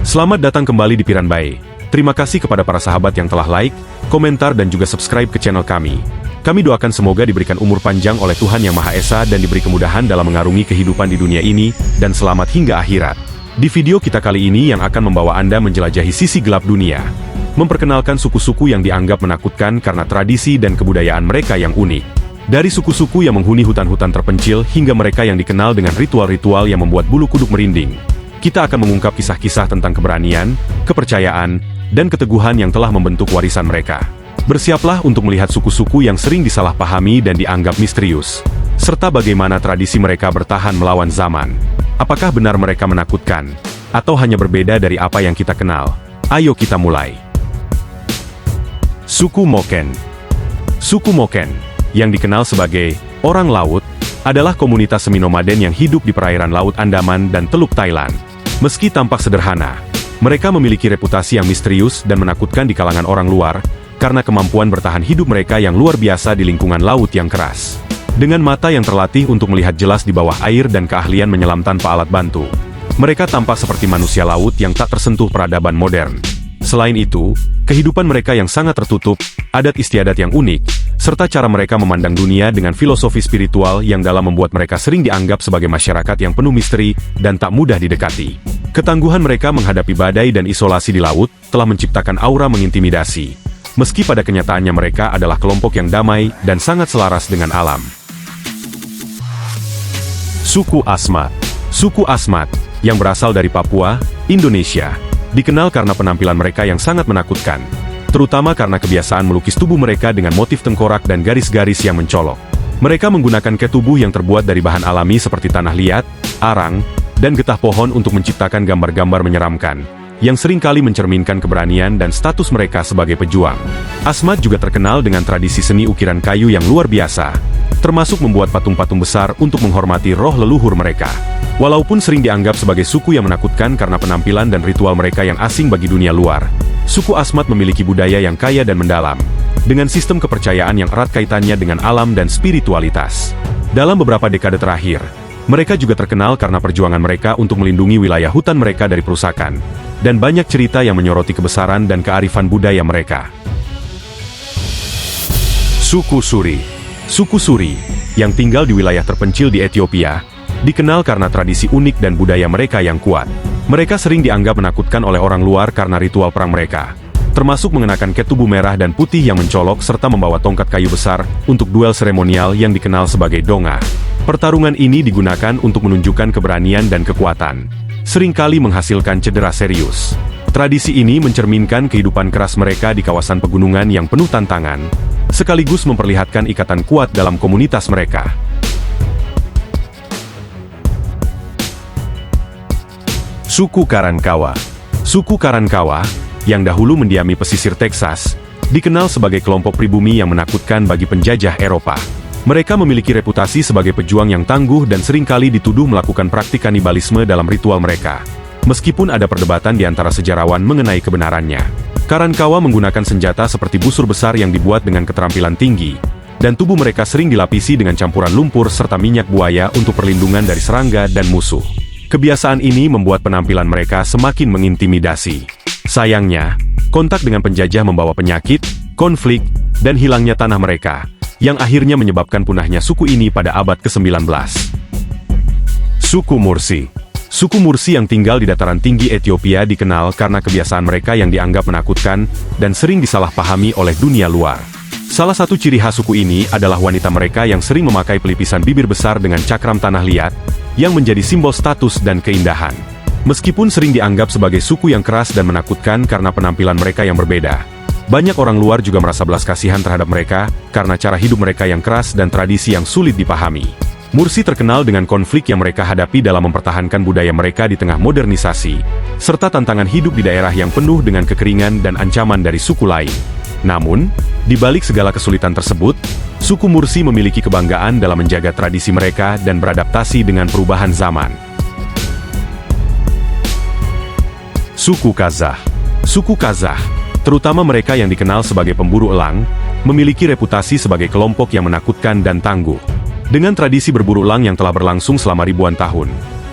Selamat datang kembali di Piranbae. Terima kasih kepada para sahabat yang telah like, komentar dan juga subscribe ke channel kami. Kami doakan semoga diberikan umur panjang oleh Tuhan Yang Maha Esa dan diberi kemudahan dalam mengarungi kehidupan di dunia ini, dan selamat hingga akhirat. Di video kita kali ini yang akan membawa Anda menjelajahi sisi gelap dunia. Memperkenalkan suku-suku yang dianggap menakutkan karena tradisi dan kebudayaan mereka yang unik. Dari suku-suku yang menghuni hutan-hutan terpencil hingga mereka yang dikenal dengan ritual-ritual yang membuat bulu kuduk merinding. Kita akan mengungkap kisah-kisah tentang keberanian, kepercayaan, dan keteguhan yang telah membentuk warisan mereka. Bersiaplah untuk melihat suku-suku yang sering disalahpahami dan dianggap misterius, serta bagaimana tradisi mereka bertahan melawan zaman. Apakah benar mereka menakutkan, atau hanya berbeda dari apa yang kita kenal? Ayo kita mulai. Suku Moken. Suku Moken, yang dikenal sebagai orang laut, adalah komunitas semi-nomaden yang hidup di perairan Laut Andaman dan Teluk Thailand. Meski tampak sederhana, mereka memiliki reputasi yang misterius dan menakutkan di kalangan orang luar, karena kemampuan bertahan hidup mereka yang luar biasa di lingkungan laut yang keras. Dengan mata yang terlatih untuk melihat jelas di bawah air dan keahlian menyelam tanpa alat bantu, mereka tampak seperti manusia laut yang tak tersentuh peradaban modern. Selain itu, kehidupan mereka yang sangat tertutup, adat istiadat yang unik, serta cara mereka memandang dunia dengan filosofi spiritual yang dalam membuat mereka sering dianggap sebagai masyarakat yang penuh misteri dan tak mudah didekati. Ketangguhan mereka menghadapi badai dan isolasi di laut telah menciptakan aura mengintimidasi, meski pada kenyataannya mereka adalah kelompok yang damai dan sangat selaras dengan alam. Suku Asmat. Suku Asmat, yang berasal dari Papua, Indonesia, dikenal karena penampilan mereka yang sangat menakutkan, terutama karena kebiasaan melukis tubuh mereka dengan motif tengkorak dan garis-garis yang mencolok. Mereka menggunakan cat tubuh yang terbuat dari bahan alami seperti tanah liat, arang, dan getah pohon untuk menciptakan gambar-gambar menyeramkan, yang seringkali mencerminkan keberanian dan status mereka sebagai pejuang. Asmat juga terkenal dengan tradisi seni ukiran kayu yang luar biasa, termasuk membuat patung-patung besar untuk menghormati roh leluhur mereka. Walaupun sering dianggap sebagai suku yang menakutkan karena penampilan dan ritual mereka yang asing bagi dunia luar, suku Asmat memiliki budaya yang kaya dan mendalam, dengan sistem kepercayaan yang erat kaitannya dengan alam dan spiritualitas. Dalam beberapa dekade terakhir, mereka juga terkenal karena perjuangan mereka untuk melindungi wilayah hutan mereka dari perusakan, dan banyak cerita yang menyoroti kebesaran dan kearifan budaya mereka. Suku Suri. Suku Suri, yang tinggal di wilayah terpencil di Ethiopia, dikenal karena tradisi unik dan budaya mereka yang kuat. Mereka sering dianggap menakutkan oleh orang luar karena ritual perang mereka, termasuk mengenakan cat tubuh merah dan putih yang mencolok serta membawa tongkat kayu besar untuk duel seremonial yang dikenal sebagai donga. Pertarungan ini digunakan untuk menunjukkan keberanian dan kekuatan, seringkali menghasilkan cedera serius. Tradisi ini mencerminkan kehidupan keras mereka di kawasan pegunungan yang penuh tantangan, sekaligus memperlihatkan ikatan kuat dalam komunitas mereka. Suku Karankawa. Suku Karankawa, yang dahulu mendiami pesisir Texas, dikenal sebagai kelompok pribumi yang menakutkan bagi penjajah Eropa. Mereka memiliki reputasi sebagai pejuang yang tangguh dan seringkali dituduh melakukan praktik kanibalisme dalam ritual mereka. Meskipun ada perdebatan di antara sejarawan mengenai kebenarannya. Karankawa menggunakan senjata seperti busur besar yang dibuat dengan keterampilan tinggi, dan tubuh mereka sering dilapisi dengan campuran lumpur serta minyak buaya untuk perlindungan dari serangga dan musuh. Kebiasaan ini membuat penampilan mereka semakin mengintimidasi. Sayangnya, kontak dengan penjajah membawa penyakit, konflik, dan hilangnya tanah mereka, yang akhirnya menyebabkan punahnya suku ini pada abad ke-19. Suku Mursi. Suku Mursi yang tinggal di dataran tinggi Ethiopia dikenal karena kebiasaan mereka yang dianggap menakutkan dan sering disalahpahami oleh dunia luar. Salah satu ciri khas suku ini adalah wanita mereka yang sering memakai pelipisan bibir besar dengan cakram tanah liat, yang menjadi simbol status dan keindahan. Meskipun sering dianggap sebagai suku yang keras dan menakutkan karena penampilan mereka yang berbeda, banyak orang luar juga merasa belas kasihan terhadap mereka karena cara hidup mereka yang keras dan tradisi yang sulit dipahami. Mursi terkenal dengan konflik yang mereka hadapi dalam mempertahankan budaya mereka di tengah modernisasi, serta tantangan hidup di daerah yang penuh dengan kekeringan dan ancaman dari suku lain. Namun, di balik segala kesulitan tersebut, suku Mursi memiliki kebanggaan dalam menjaga tradisi mereka dan beradaptasi dengan perubahan zaman. Suku Kazakh. Suku Kazakh, terutama mereka yang dikenal sebagai pemburu elang, memiliki reputasi sebagai kelompok yang menakutkan dan tangguh. Dengan tradisi berburu elang yang telah berlangsung selama ribuan tahun,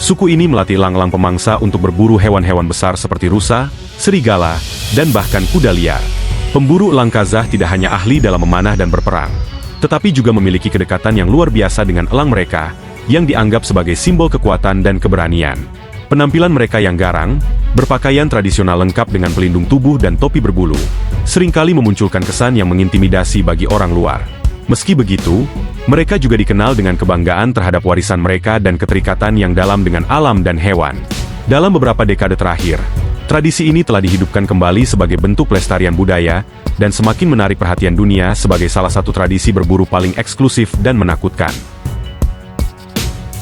Suku ini melatih elang-elang pemangsa untuk berburu hewan-hewan besar seperti rusa, serigala, dan bahkan kuda liar. Pemburu elang kazah tidak hanya ahli dalam memanah dan berperang, tetapi juga memiliki kedekatan yang luar biasa dengan elang mereka, yang dianggap sebagai simbol kekuatan dan keberanian. Penampilan mereka yang garang, berpakaian tradisional lengkap dengan pelindung tubuh dan topi berbulu, seringkali memunculkan kesan yang mengintimidasi bagi orang luar. Meski begitu, mereka juga dikenal dengan kebanggaan terhadap warisan mereka dan keterikatan yang dalam dengan alam dan hewan. Dalam beberapa dekade terakhir, tradisi ini telah dihidupkan kembali sebagai bentuk pelestarian budaya, dan semakin menarik perhatian dunia sebagai salah satu tradisi berburu paling eksklusif dan menakutkan.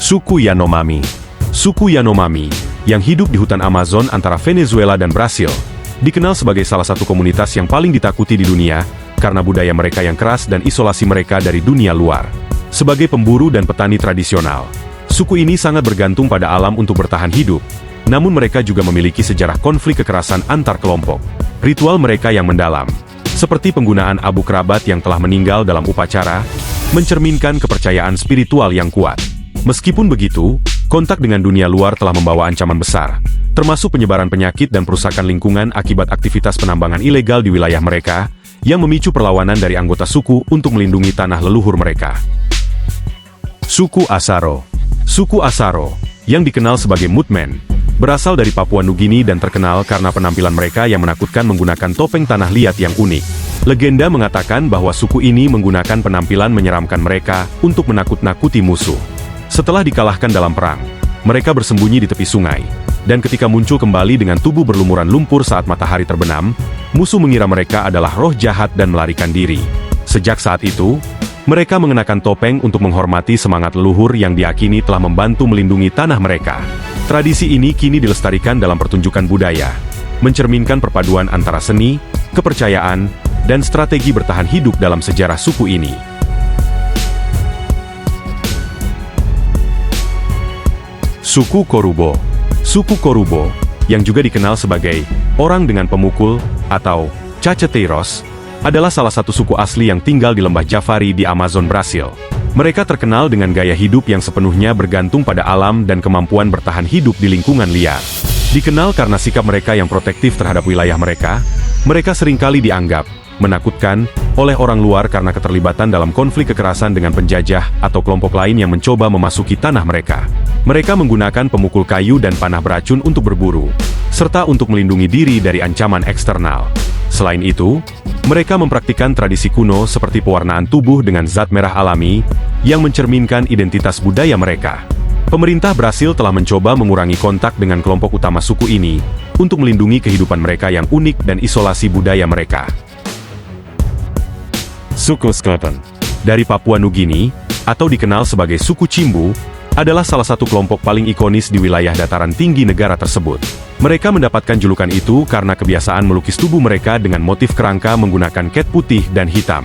Suku Yanomami. Suku Yanomami, yang hidup di hutan Amazon antara Venezuela dan Brasil, dikenal sebagai salah satu komunitas yang paling ditakuti di dunia, karena budaya mereka yang keras dan isolasi mereka dari dunia luar. Sebagai pemburu dan petani tradisional, suku ini sangat bergantung pada alam untuk bertahan hidup, namun mereka juga memiliki sejarah konflik kekerasan antar kelompok. Ritual mereka yang mendalam, seperti penggunaan abu kerabat yang telah meninggal dalam upacara, mencerminkan kepercayaan spiritual yang kuat. Meskipun begitu, kontak dengan dunia luar telah membawa ancaman besar, termasuk penyebaran penyakit dan perusakan lingkungan akibat aktivitas penambangan ilegal di wilayah mereka, yang memicu perlawanan dari anggota suku untuk melindungi tanah leluhur mereka. Suku Asaro. Suku Asaro, yang dikenal sebagai Moodmen, berasal dari Papua Nugini dan terkenal karena penampilan mereka yang menakutkan menggunakan topeng tanah liat yang unik. Legenda mengatakan bahwa suku ini menggunakan penampilan menyeramkan mereka untuk menakut-nakuti musuh. Setelah dikalahkan dalam perang, mereka bersembunyi di tepi sungai, dan ketika muncul kembali dengan tubuh berlumuran lumpur saat matahari terbenam, musuh mengira mereka adalah roh jahat dan melarikan diri. Sejak saat itu, mereka mengenakan topeng untuk menghormati semangat leluhur yang diyakini telah membantu melindungi tanah mereka. Tradisi ini kini dilestarikan dalam pertunjukan budaya, mencerminkan perpaduan antara seni, kepercayaan, dan strategi bertahan hidup dalam sejarah suku ini. Suku Korubo. Suku Korubo, yang juga dikenal sebagai orang dengan pemukul atau Caceteiros, adalah salah satu suku asli yang tinggal di lembah Javari di Amazon, Brasil. Mereka terkenal dengan gaya hidup yang sepenuhnya bergantung pada alam dan kemampuan bertahan hidup di lingkungan liar. Dikenal karena sikap mereka yang protektif terhadap wilayah mereka seringkali dianggap menakutkan oleh orang luar karena keterlibatan dalam konflik kekerasan dengan penjajah atau kelompok lain yang mencoba memasuki tanah mereka. Mereka menggunakan pemukul kayu dan panah beracun untuk berburu, serta untuk melindungi diri dari ancaman eksternal. Selain itu, mereka mempraktikkan tradisi kuno seperti pewarnaan tubuh dengan zat merah alami, yang mencerminkan identitas budaya mereka. Pemerintah Brasil telah mencoba mengurangi kontak dengan kelompok utama suku ini, untuk melindungi kehidupan mereka yang unik dan isolasi budaya mereka. Suku Skeleton dari Papua Nugini, atau dikenal sebagai suku Cimbu, adalah salah satu kelompok paling ikonis di wilayah dataran tinggi negara tersebut. Mereka mendapatkan julukan itu karena kebiasaan melukis tubuh mereka dengan motif kerangka menggunakan cat putih dan hitam.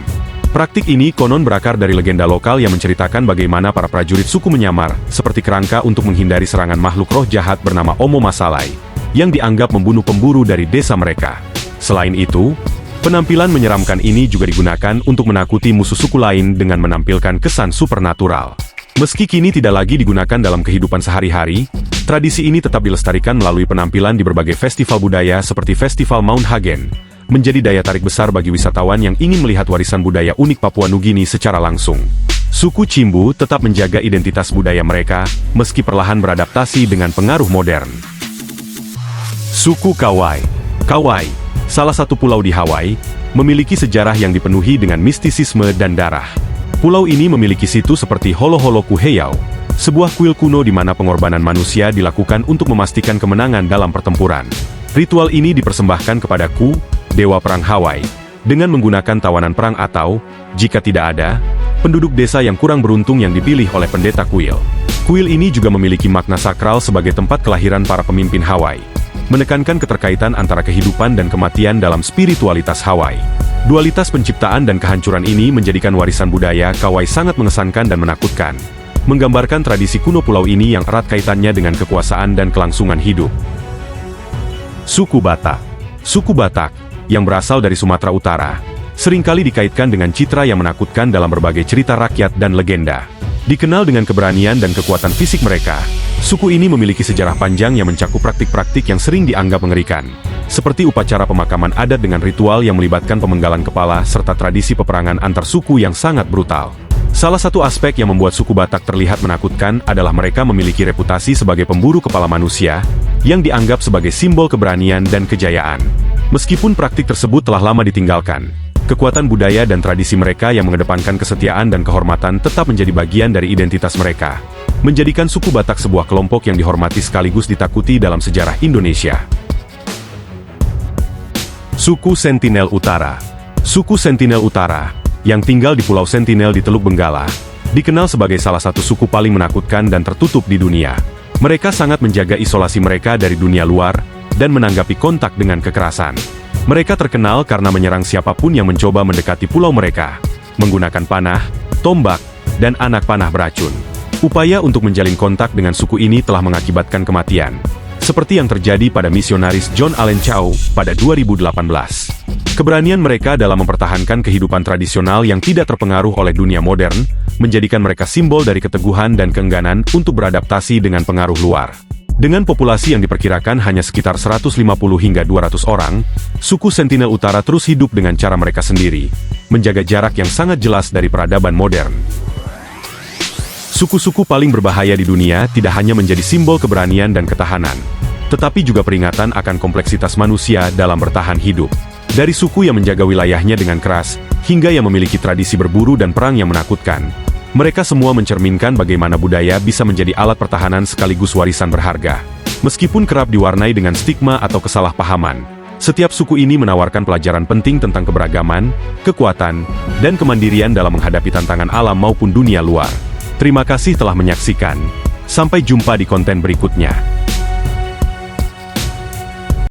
Praktik ini konon berakar dari legenda lokal yang menceritakan bagaimana para prajurit suku menyamar seperti kerangka untuk menghindari serangan makhluk roh jahat bernama Omo Masalai, yang dianggap membunuh pemburu dari desa mereka. Selain itu, penampilan menyeramkan ini juga digunakan untuk menakuti musuh suku lain dengan menampilkan kesan supernatural. Meski kini tidak lagi digunakan dalam kehidupan sehari-hari, tradisi ini tetap dilestarikan melalui penampilan di berbagai festival budaya seperti Festival Mount Hagen, menjadi daya tarik besar bagi wisatawan yang ingin melihat warisan budaya unik Papua Nugini secara langsung. Suku Cimbu tetap menjaga identitas budaya mereka, meski perlahan beradaptasi dengan pengaruh modern. Suku Kauai. Kauai, salah satu pulau di Hawaii, memiliki sejarah yang dipenuhi dengan mistisisme dan darah. Pulau ini memiliki situs seperti Holo-Holo Kuheyau, sebuah kuil kuno di mana pengorbanan manusia dilakukan untuk memastikan kemenangan dalam pertempuran. Ritual ini dipersembahkan kepada Ku, dewa perang Hawaii, dengan menggunakan tawanan perang atau, jika tidak ada, penduduk desa yang kurang beruntung yang dipilih oleh pendeta kuil. Kuil ini juga memiliki makna sakral sebagai tempat kelahiran para pemimpin Hawaii, menekankan keterkaitan antara kehidupan dan kematian dalam spiritualitas Hawaii. Dualitas penciptaan dan kehancuran ini menjadikan warisan budaya Kauai sangat mengesankan dan menakutkan, menggambarkan tradisi kuno pulau ini yang erat kaitannya dengan kekuasaan dan kelangsungan hidup. Suku Batak. Suku Batak, yang berasal dari Sumatera Utara, seringkali dikaitkan dengan citra yang menakutkan dalam berbagai cerita rakyat dan legenda. Dikenal dengan keberanian dan kekuatan fisik mereka, Suku ini memiliki sejarah panjang yang mencakup praktik-praktik yang sering dianggap mengerikan, seperti upacara pemakaman adat dengan ritual yang melibatkan pemenggalan kepala serta tradisi peperangan antar suku yang sangat brutal. Salah satu aspek yang membuat suku Batak terlihat menakutkan adalah mereka memiliki reputasi sebagai pemburu kepala manusia, yang dianggap sebagai simbol keberanian dan kejayaan. Meskipun praktik tersebut telah lama ditinggalkan, kekuatan budaya dan tradisi mereka yang mengedepankan kesetiaan dan kehormatan tetap menjadi bagian dari identitas mereka, menjadikan suku Batak sebuah kelompok yang dihormati sekaligus ditakuti dalam sejarah Indonesia. Suku Sentinel Utara. Suku Sentinel Utara, yang tinggal di Pulau Sentinel di Teluk Benggala, dikenal sebagai salah satu suku paling menakutkan dan tertutup di dunia. Mereka sangat menjaga isolasi mereka dari dunia luar, dan menanggapi kontak dengan kekerasan. Mereka terkenal karena menyerang siapapun yang mencoba mendekati pulau mereka, menggunakan panah, tombak, dan anak panah beracun. Upaya untuk menjalin kontak dengan suku ini telah mengakibatkan kematian, seperti yang terjadi pada misionaris John Allen Chau pada 2018. Keberanian mereka dalam mempertahankan kehidupan tradisional yang tidak terpengaruh oleh dunia modern, menjadikan mereka simbol dari keteguhan dan keengganan untuk beradaptasi dengan pengaruh luar. Dengan populasi yang diperkirakan hanya sekitar 150 hingga 200 orang, suku Sentinel Utara terus hidup dengan cara mereka sendiri, menjaga jarak yang sangat jelas dari peradaban modern. Suku-suku paling berbahaya di dunia tidak hanya menjadi simbol keberanian dan ketahanan, tetapi juga peringatan akan kompleksitas manusia dalam bertahan hidup. Dari suku yang menjaga wilayahnya dengan keras, hingga yang memiliki tradisi berburu dan perang yang menakutkan, mereka semua mencerminkan bagaimana budaya bisa menjadi alat pertahanan sekaligus warisan berharga. Meskipun kerap diwarnai dengan stigma atau kesalahpahaman, setiap suku ini menawarkan pelajaran penting tentang keberagaman, kekuatan, dan kemandirian dalam menghadapi tantangan alam maupun dunia luar. Terima kasih telah menyaksikan. Sampai jumpa di konten berikutnya.